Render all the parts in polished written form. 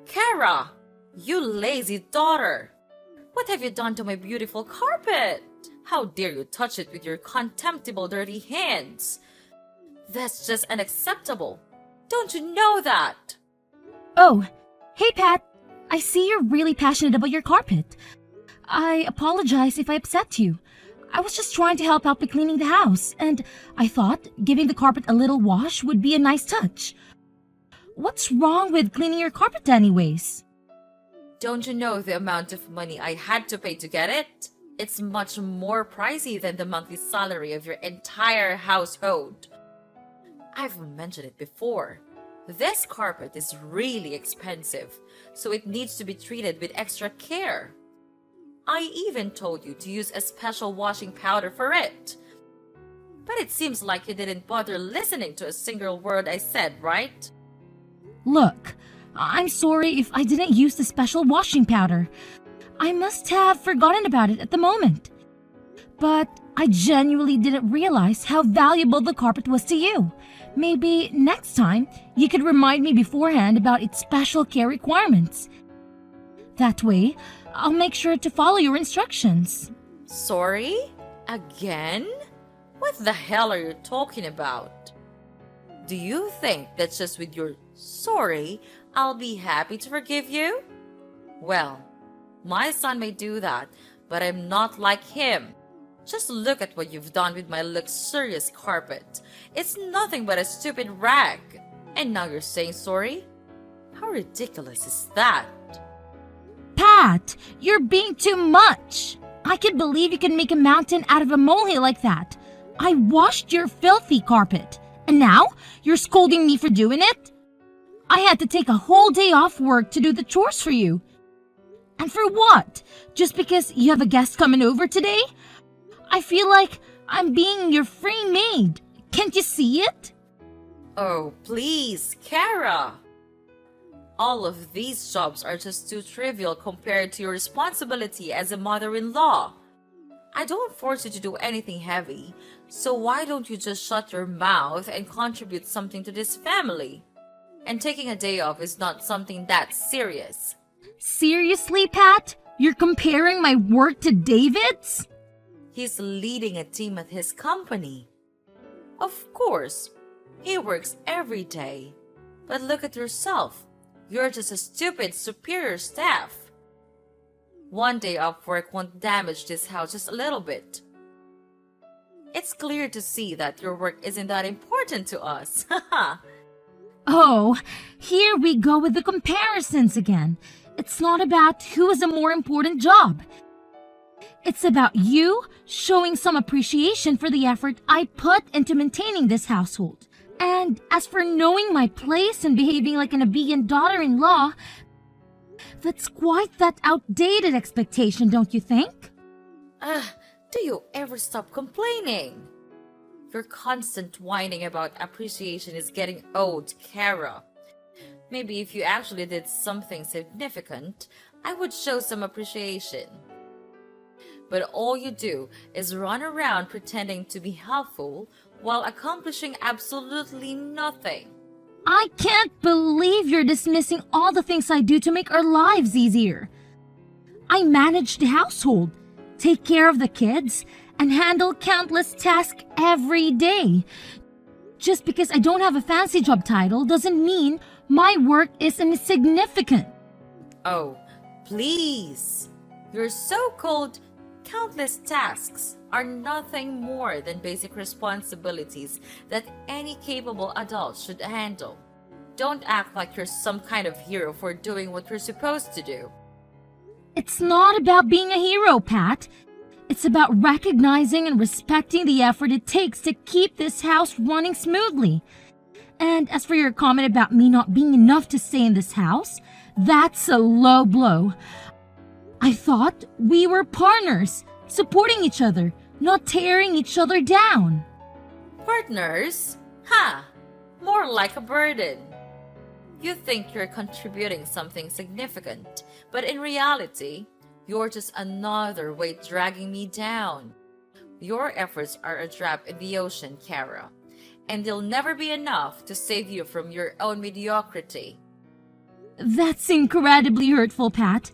Kara, you lazy daughter! What have you done to my beautiful carpet? How dare you touch it with your contemptible dirty hands? That's just unacceptable. Don't you know that? Oh, hey Pat. I see you're really passionate about your carpet. I apologize if I upset you. I was just trying to help out with cleaning the house, and I thought giving the carpet a little wash would be a nice touch. What's wrong with cleaning your carpet anyways? Don't you know the amount of money I had to pay to get it? It's much more pricey than the monthly salary of your entire household. I've mentioned it before. This carpet is really expensive, so it needs to be treated with extra care. I even told you to use a special washing powder for it. But it seems like you didn't bother listening to a single word I said, right? Look, I'm sorry if I didn't use the special washing powder. I must have forgotten about it at the moment. But I genuinely didn't realize how valuable the carpet was to you. Maybe next time you could remind me beforehand about its special care requirements. That way, I'll make sure to follow your instructions. Sorry? Again? What the hell are you talking about? Do you think that just with your sorry, I'll be happy to forgive you? Well, my son may do that, but I'm not like him. Just look at what you've done with my luxurious carpet. It's nothing but a stupid rag. And now you're saying sorry? How ridiculous is that? Pat, you're being too much. I can't believe you can make a mountain out of a molehill like that. I washed your filthy carpet, and now you're scolding me for doing it? I had to take a whole day off work to do the chores for you. And for what? Just because you have a guest coming over today? I feel like I'm being your free maid. Can't you see it? Oh, please, Kara. All of these jobs are just too trivial compared to your responsibility as a mother-in-law. I don't force you to do anything heavy, so why don't you just shut your mouth and contribute something to this family? And taking a day off is not something that serious. Seriously, Pat? You're comparing my work to David's? He's leading a team at his company. Of course, he works every day. But look at yourself. You're just a stupid superior staff. One day off work won't damage this house just a little bit. It's clear to see that your work isn't that important to us. Oh, here we go with the comparisons again. It's not about who has a more important job. It's about you showing some appreciation for the effort I put into maintaining this household. And as for knowing my place and behaving like an obedient daughter-in-law, that's quite that outdated expectation, don't you think? Do you ever stop complaining? Your constant whining about appreciation is getting old, Kara. Maybe if you actually did something significant, I would show some appreciation. But all you do is run around pretending to be helpful while accomplishing absolutely nothing. I can't believe you're dismissing all the things I do to make our lives easier. I manage the household, take care of the kids, and handle countless tasks every day. Just because I don't have a fancy job title doesn't mean my work is insignificant. Oh, please. Your so-called countless tasks are nothing more than basic responsibilities that any capable adult should handle. Don't act like you're some kind of hero for doing what you're supposed to do. It's not about being a hero, Pat. It's about recognizing and respecting the effort it takes to keep this house running smoothly. And as for your comment about me not being enough to stay in this house, that's a low blow. I thought we were partners, supporting each other, not tearing each other down. Partners? Ha! More like a burden. You think you're contributing something significant, but in reality, you're just another weight dragging me down. Your efforts are a drop in the ocean, Kara, and they'll never be enough to save you from your own mediocrity. That's incredibly hurtful, Pat.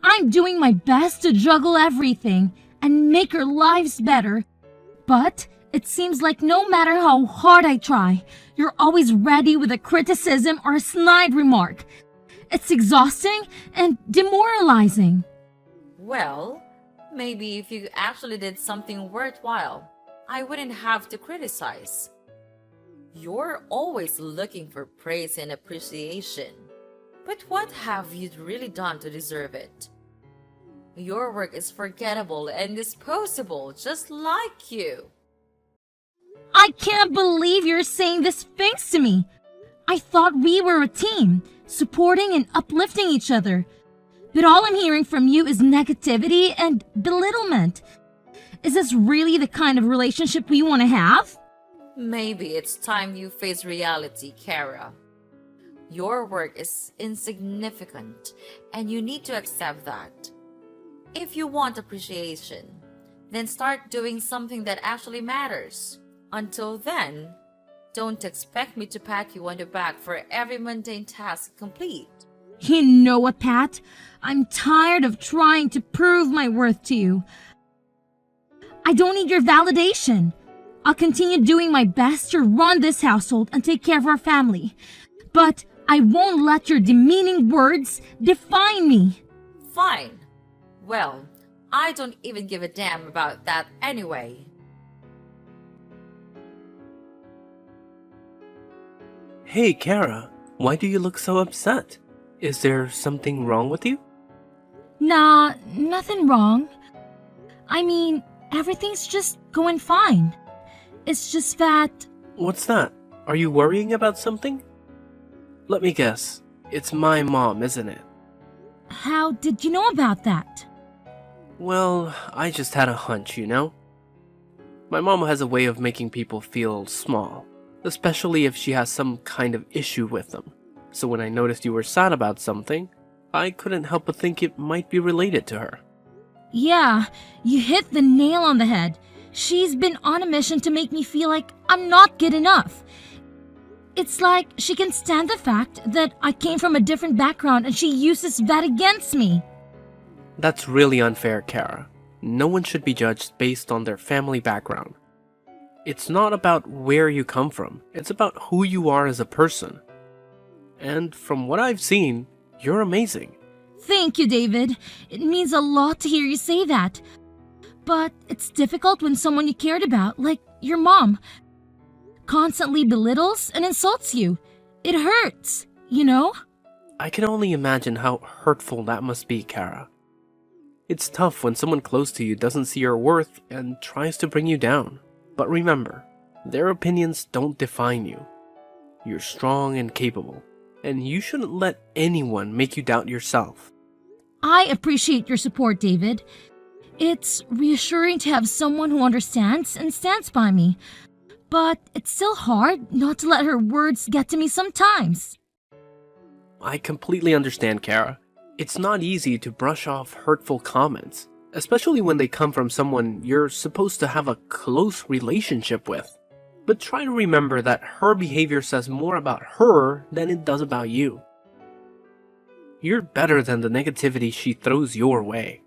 I'm doing my best to juggle everything and make our lives better. But it seems like no matter how hard I try, you're always ready with a criticism or a snide remark. It's exhausting and demoralizing. Well, maybe if you actually did something worthwhile, I wouldn't have to criticize. You're always looking for praise and appreciation. But what have you really done to deserve it? Your work is forgettable and disposable, just like you. I can't believe you're saying these things to me. I thought we were a team, supporting and uplifting each other. But all I'm hearing from you is negativity and belittlement. Is this really the kind of relationship we want to have? Maybe it's time you face reality, Kara. Your work is insignificant, and you need to accept that. If you want appreciation, then start doing something that actually matters. Until then, don't expect me to pat you on the back for every mundane task complete. You know what, Pat? I'm tired of trying to prove my worth to you. I don't need your validation. I'll continue doing my best to run this household and take care of our family. But I won't let your demeaning words define me. Fine. Well, I don't even give a damn about that anyway. Hey, Kara, why do you look so upset? Is there something wrong with you? Nah, nothing wrong. I mean, everything's just going fine. It's just that... What's that? Are you worrying about something? Let me guess. It's my mom, isn't it? How did you know about that? Well, I just had a hunch, you know? My mom has a way of making people feel small, especially if she has some kind of issue with them. So when I noticed you were sad about something, I couldn't help but think it might be related to her. Yeah, you hit the nail on the head. She's been on a mission to make me feel like I'm not good enough. It's like she can stand the fact that I came from a different background and she uses that against me. That's really unfair, Kara. No one should be judged based on their family background. It's not about where you come from, it's about who you are as a person. And from what I've seen, you're amazing. Thank you, David. It means a lot to hear you say that. But it's difficult when someone you cared about, like your mom, constantly belittles and insults you. It hurts, you know? I can only imagine how hurtful that must be, Kara. It's tough when someone close to you doesn't see your worth and tries to bring you down. But remember, their opinions don't define you. You're strong and capable, and you shouldn't let anyone make you doubt yourself. I appreciate your support, David. It's reassuring to have someone who understands and stands by me. But it's still hard not to let her words get to me sometimes. I completely understand, Kara. It's not easy to brush off hurtful comments, especially when they come from someone you're supposed to have a close relationship with. But try to remember that her behavior says more about her than it does about you. You're better than the negativity she throws your way.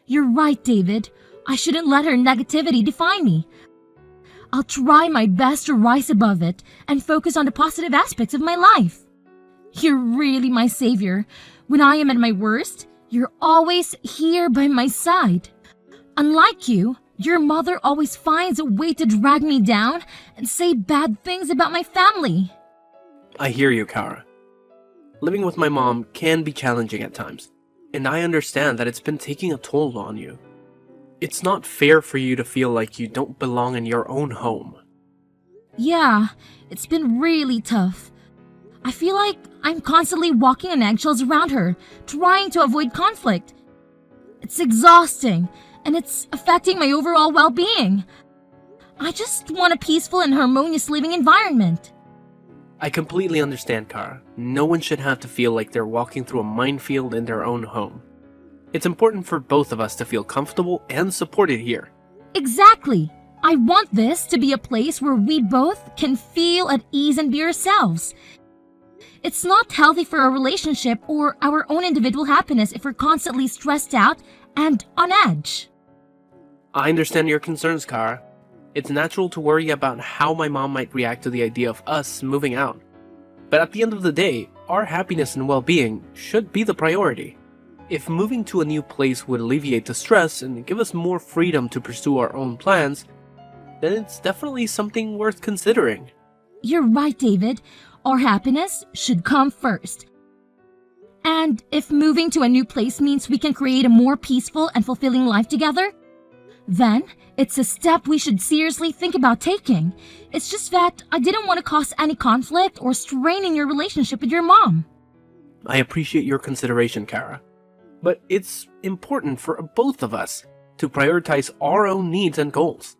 You're right, David. I shouldn't let her negativity define me. I'll try my best to rise above it and focus on the positive aspects of my life. You're really my savior. When I am at my worst, you're always here by my side. Unlike you, your mother always finds a way to drag me down and say bad things about my family. I hear you, Kara. Living with my mom can be challenging at times, and I understand that it's been taking a toll on you. It's not fair for you to feel like you don't belong in your own home. Yeah, it's been really tough. I feel like I'm constantly walking on eggshells around her, trying to avoid conflict. It's exhausting, and it's affecting my overall well-being. I just want a peaceful and harmonious living environment. I completely understand, Kara. No one should have to feel like they're walking through a minefield in their own home. It's important for both of us to feel comfortable and supported here. Exactly. I want this to be a place where we both can feel at ease and be ourselves. It's not healthy for a relationship or our own individual happiness if we're constantly stressed out and on edge. I understand your concerns, Kara. It's natural to worry about how my mom might react to the idea of us moving out. But at the end of the day, our happiness and well-being should be the priority. If moving to a new place would alleviate the stress and give us more freedom to pursue our own plans, then it's definitely something worth considering. You're right, David. Our happiness should come first. And if moving to a new place means we can create a more peaceful and fulfilling life together, then it's a step we should seriously think about taking. It's just that I didn't want to cause any conflict or strain in your relationship with your mom. I appreciate your consideration, Kara. But it's important for both of us to prioritize our own needs and goals.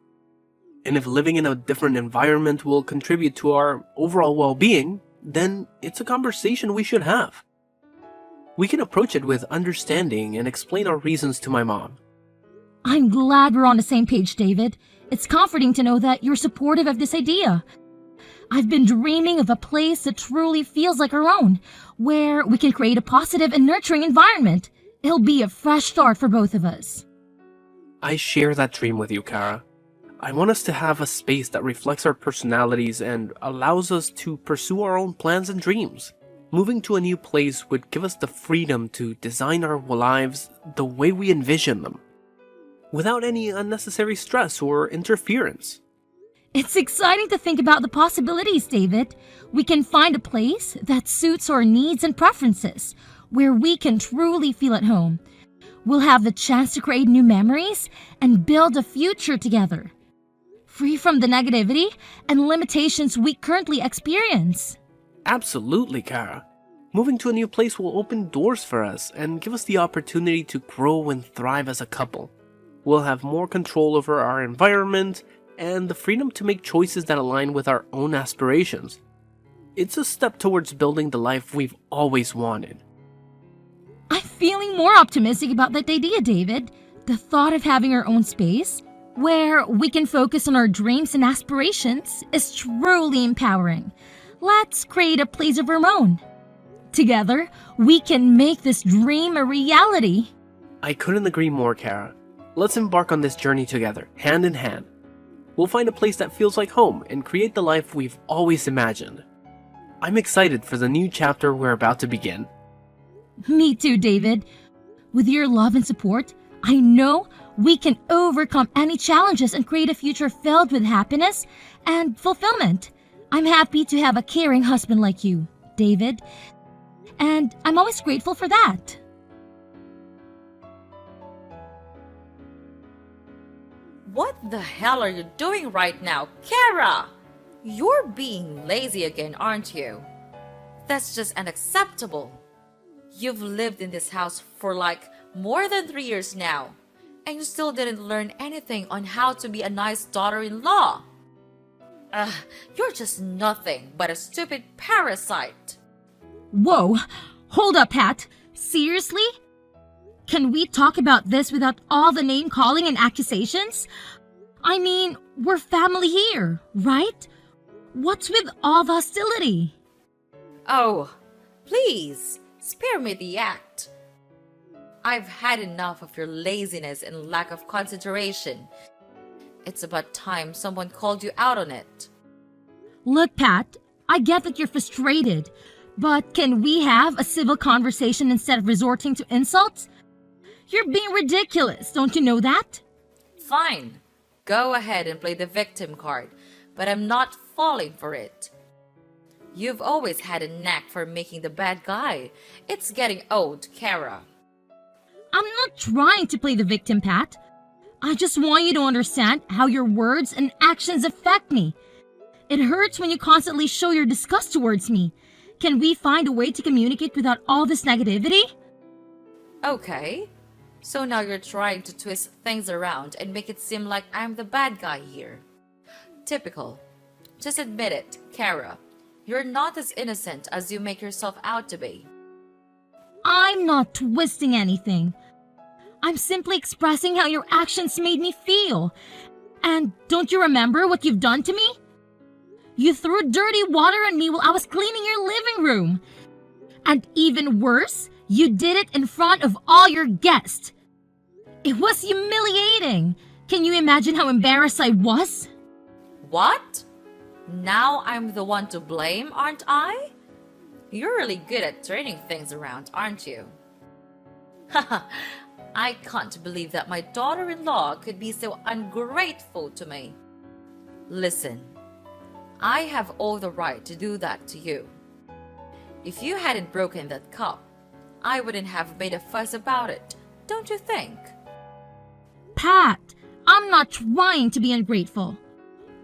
And if living in a different environment will contribute to our overall well-being, then it's a conversation we should have. We can approach it with understanding and explain our reasons to my mom. I'm glad we're on the same page, David. It's comforting to know that you're supportive of this idea. I've been dreaming of a place that truly feels like our own, where we can create a positive and nurturing environment. It'll be a fresh start for both of us. I share that dream with you, Kara. I want us to have a space that reflects our personalities and allows us to pursue our own plans and dreams. Moving to a new place would give us the freedom to design our lives the way we envision them, without any unnecessary stress or interference. It's exciting to think about the possibilities, David. We can find a place that suits our needs and preferences, where we can truly feel at home. We'll have the chance to create new memories and build a future together, free from the negativity and limitations we currently experience. Absolutely, Kara. Moving to a new place will open doors for us and give us the opportunity to grow and thrive as a couple. We'll have more control over our environment and the freedom to make choices that align with our own aspirations. It's a step towards building the life we've always wanted. I'm feeling more optimistic about that idea, David. The thought of having our own space, where we can focus on our dreams and aspirations, is truly empowering. Let's create a place of our own. Together, we can make this dream a reality. I couldn't agree more, Kara. Let's embark on this journey together, hand in hand. We'll find a place that feels like home and create the life we've always imagined. I'm excited for the new chapter we're about to begin. Me too, David. With your love and support, I know we can overcome any challenges and create a future filled with happiness and fulfillment. I'm happy to have a caring husband like you, David, and I'm always grateful for that. What the hell are you doing right now, Kara? You're being lazy again, aren't you? That's just unacceptable. You've lived in this house for like more than 3 years now, and you still didn't learn anything on how to be a nice daughter-in-law. You're just nothing but a stupid parasite. Whoa, hold up, Pat. Seriously? Can we talk about this without all the name-calling and accusations? I mean, we're family here, right? What's with all the hostility? Oh, please, spare me the act. I've had enough of your laziness and lack of consideration. It's about time someone called you out on it. Look, Pat, I get that you're frustrated, but can we have a civil conversation instead of resorting to insults? You're being ridiculous, don't you know that? Fine, go ahead and play the victim card, but I'm not falling for it. You've always had a knack for making the bad guy. It's getting old, Kara. I'm not trying to play the victim, Pat. I just want you to understand how your words and actions affect me. It hurts when you constantly show your disgust towards me. Can we find a way to communicate without all this negativity? Okay, so now you're trying to twist things around and make it seem like I'm the bad guy here. Typical. Just admit it, Kara. You're not as innocent as you make yourself out to be. I'm not twisting anything. I'm simply expressing how your actions made me feel. And don't you remember what you've done to me? You threw dirty water on me while I was cleaning your living room. And even worse, you did it in front of all your guests. It was humiliating. Can you imagine how embarrassed I was? What? Now I'm the one to blame, aren't I? You're really good at turning things around, aren't you? Haha, I can't believe that my daughter-in-law could be so ungrateful to me. Listen, I have all the right to do that to you. If you hadn't broken that cup, I wouldn't have made a fuss about it, don't you think? Pat, I'm not trying to be ungrateful.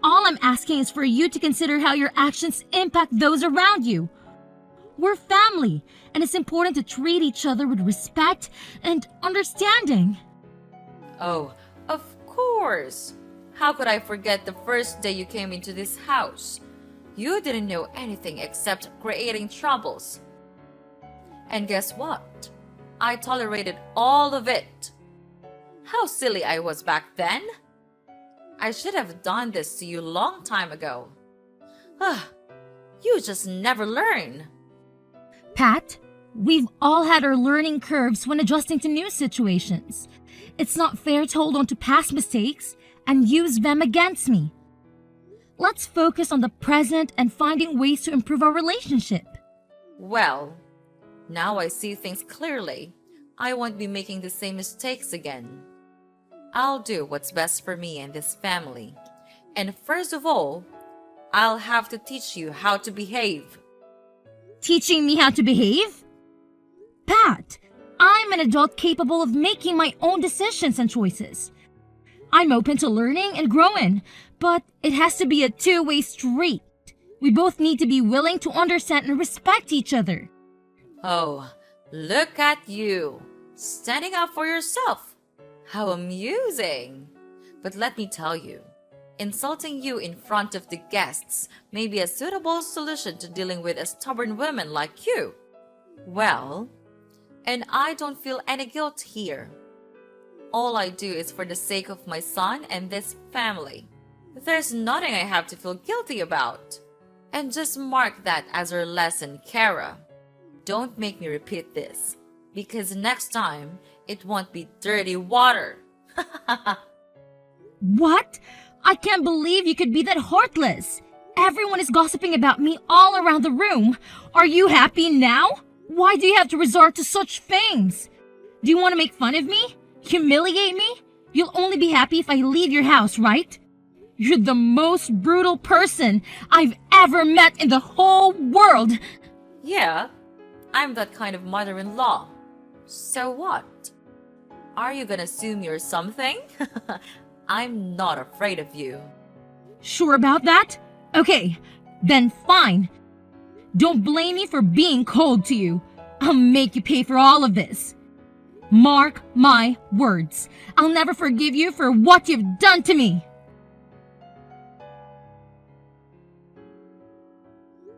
All I'm asking is for you to consider how your actions impact those around you. We're family, and it's important to treat each other with respect and understanding. Oh, of course. How could I forget the first day you came into this house? You didn't know anything except creating troubles. And guess what? I tolerated all of it. How silly I was back then. I should have done this to you long time ago. You just never learn. Pat, we've all had our learning curves when adjusting to new situations. It's not fair to hold on to past mistakes and use them against me. Let's focus on the present and finding ways to improve our relationship. Well, now I see things clearly. I won't be making the same mistakes again. I'll do what's best for me and this family. And first of all, I'll have to teach you how to behave. Teaching me how to behave? Pat, I'm an adult capable of making my own decisions and choices. I'm open to learning and growing, but it has to be a two-way street. We both need to be willing to understand and respect each other. Oh, look at you, standing up for yourself. How amusing. But let me tell you, insulting you in front of the guests may be a suitable solution to dealing with a stubborn woman like you. Well, and I don't feel any guilt here. All I do is for the sake of my son and this family. There's nothing I have to feel guilty about. And just mark that as our lesson, Kara. Don't make me repeat this, because next time it won't be dirty water. What? I can't believe you could be that heartless. Everyone is gossiping about me all around the room. Are you happy now? Why do you have to resort to such things? Do you want to make fun of me? Humiliate me? You'll only be happy if I leave your house, right? You're the most brutal person I've ever met in the whole world. Yeah, I'm that kind of mother-in-law. So what? Are you gonna assume you're something? I'm not afraid of you. Sure about that? Okay, then fine. Don't blame me for being cold to you. I'll make you pay for all of this. Mark my words. I'll never forgive you for what you've done to me.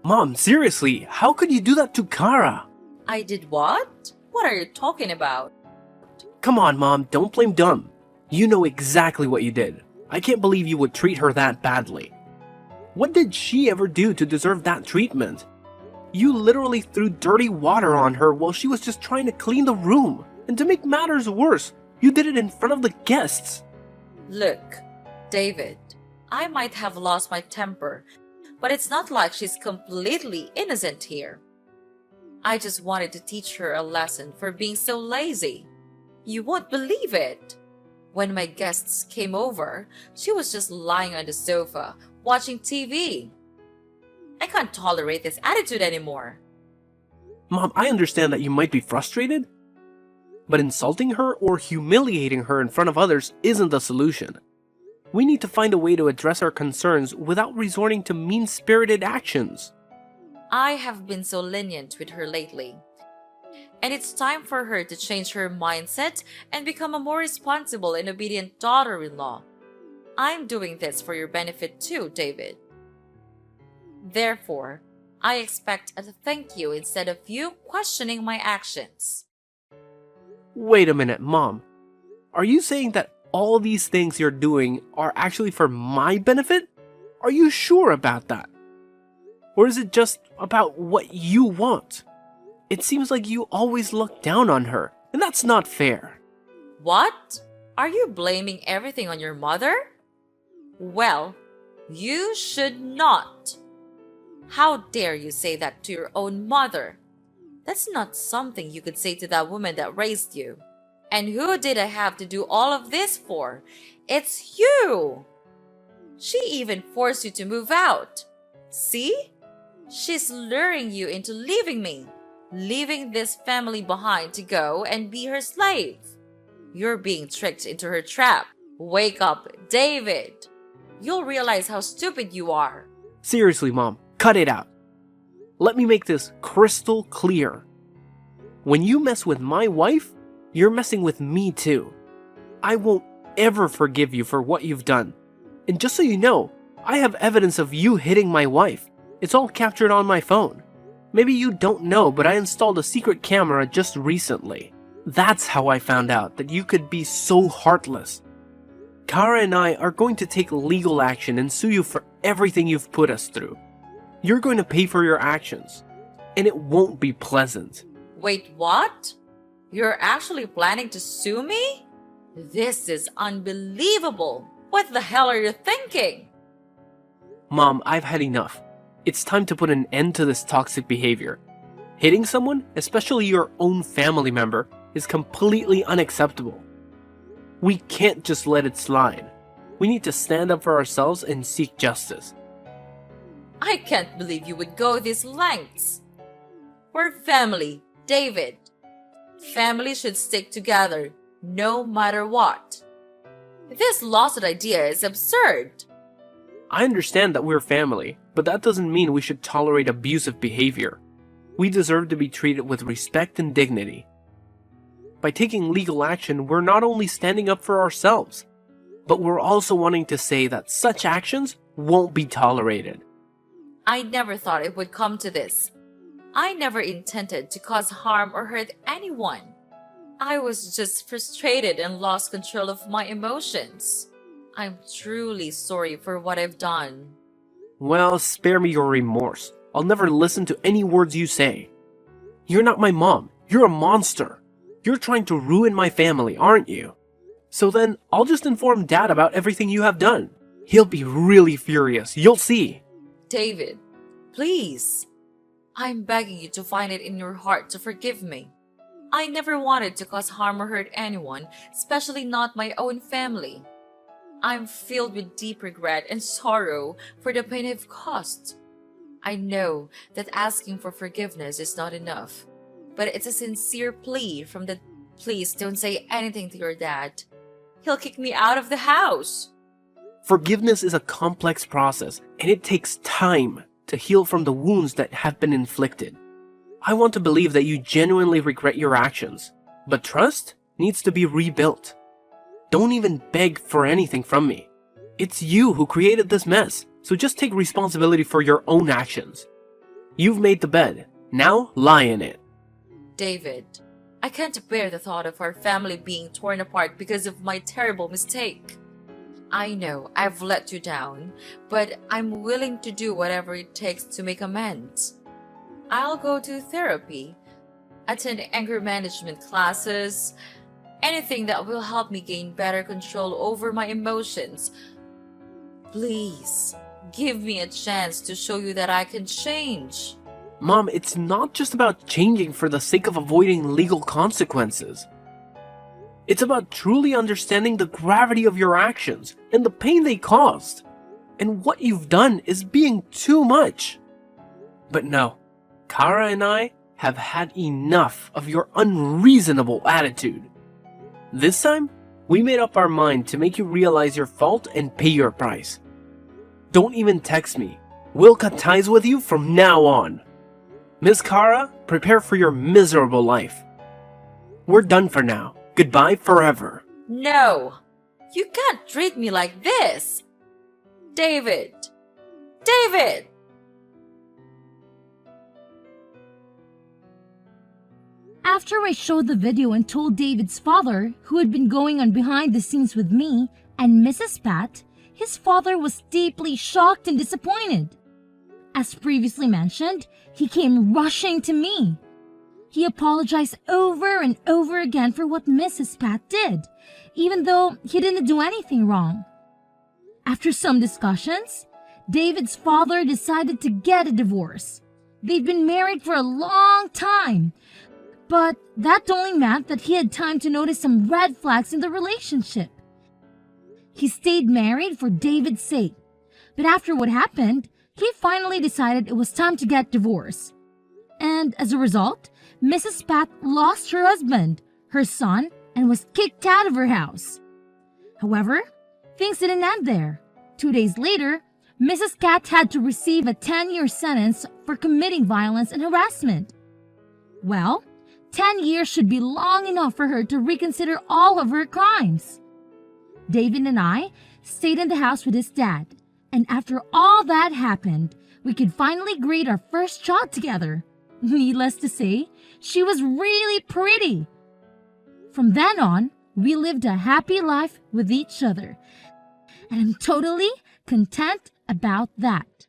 Mom, seriously, how could you do that to Kara? I did what? What are you talking about? Come on, Mom, don't blame Dumb. You know exactly what you did. I can't believe you would treat her that badly. What did she ever do to deserve that treatment? You literally threw dirty water on her while she was just trying to clean the room. And to make matters worse, you did it in front of the guests. Look, David, I might have lost my temper, but it's not like she's completely innocent here. I just wanted to teach her a lesson for being so lazy. You won't believe it. When my guests came over, she was just lying on the sofa, watching TV. I can't tolerate this attitude anymore. Mom, I understand that you might be frustrated, but insulting her or humiliating her in front of others isn't the solution. We need to find a way to address our concerns without resorting to mean-spirited actions. I have been so lenient with her lately. And it's time for her to change her mindset and become a more responsible and obedient daughter-in-law. I'm doing this for your benefit too, David. Therefore, I expect a thank you instead of you questioning my actions. Wait a minute, Mom. Are you saying that all these things you're doing are actually for my benefit? Are you sure about that? Or is it just about what you want? It seems like you always look down on her, and that's not fair. What? Are you blaming everything on your mother? Well, you should not. How dare you say that to your own mother? That's not something you could say to that woman that raised you. And who did I have to do all of this for? It's you! She even forced you to move out. See? She's luring you into leaving me, leaving this family behind to go and be her slave. You're being tricked into her trap. Wake up, David! You'll realize how stupid you are. Seriously, Mom, cut it out. Let me make this crystal clear. When you mess with my wife, you're messing with me too. I won't ever forgive you for what you've done. And just so you know, I have evidence of you hitting my wife. It's all captured on my phone. Maybe you don't know, but I installed a secret camera just recently. That's how I found out that you could be so heartless. Kara and I are going to take legal action and sue you for everything you've put us through. You're going to pay for your actions, and it won't be pleasant. Wait, what? You're actually planning to sue me? This is unbelievable. What the hell are you thinking? Mom, I've had enough. It's time to put an end to this toxic behavior. Hitting someone, especially your own family member, is completely unacceptable. We can't just let it slide. We need to stand up for ourselves and seek justice. I can't believe you would go these lengths. We're family, David. Family should stick together, no matter what. This lawsuit idea is absurd. I understand that we're family, but that doesn't mean we should tolerate abusive behavior. We deserve to be treated with respect and dignity. By taking legal action, we're not only standing up for ourselves, but we're also wanting to say that such actions won't be tolerated. I never thought it would come to this. I never intended to cause harm or hurt anyone. I was just frustrated and lost control of my emotions. I'm truly sorry for what I've done. Well, spare me your remorse. I'll never listen to any words you say. You're not my mom. You're a monster. You're trying to ruin my family, aren't you? So then, I'll just inform Dad about everything you have done. He'll be really furious. You'll see. David, please. I'm begging you to find it in your heart to forgive me. I never wanted to cause harm or hurt anyone, especially not my own family. I'm filled with deep regret and sorrow for the pain I've caused. I know that asking for forgiveness is not enough, but it's a sincere plea from the please don't say anything to your dad. He'll kick me out of the house. Forgiveness is a complex process, and it takes time to heal from the wounds that have been inflicted. I want to believe that you genuinely regret your actions, but trust needs to be rebuilt. Don't even beg for anything from me. It's you who created this mess, so just take responsibility for your own actions. You've made the bed, now lie in it. David, I can't bear the thought of our family being torn apart because of my terrible mistake. I know I've let you down, but I'm willing to do whatever it takes to make amends. I'll go to therapy, attend anger management classes, anything that will help me gain better control over my emotions. Please, give me a chance to show you that I can change. Mom, it's not just about changing for the sake of avoiding legal consequences. It's about truly understanding the gravity of your actions and the pain they caused. And what you've done is being too much. But no, Kara and I have had enough of your unreasonable attitude. This time, we made up our mind to make you realize your fault and pay your price. Don't even text me. We'll cut ties with you from now on. Miss Kara, prepare for your miserable life. We're done for now. Goodbye forever. No, you can't treat me like this. David! David! After I showed the video and told David's father, who had been going on behind the scenes with me and Mrs. Pat, his father was deeply shocked and disappointed. As previously mentioned, he came rushing to me. He apologized over and over again for what Mrs. Pat did, even though he didn't do anything wrong. After some discussions, David's father decided to get a divorce. They'd been married for a long time, but that only meant that he had time to notice some red flags in the relationship. He stayed married for David's sake, but after what happened, he finally decided it was time to get divorced. And as a result, Mrs. Pat lost her husband, her son, and was kicked out of her house. However, things didn't end there. 2 days later, Mrs. Cat had to receive a 10-year sentence for committing violence and harassment. Well, 10 years should be long enough for her to reconsider all of her crimes. David and I stayed in the house with his dad, and after all that happened, we could finally greet our first child together. Needless to say, she was really pretty. From then on, we lived a happy life with each other, and I'm totally content about that.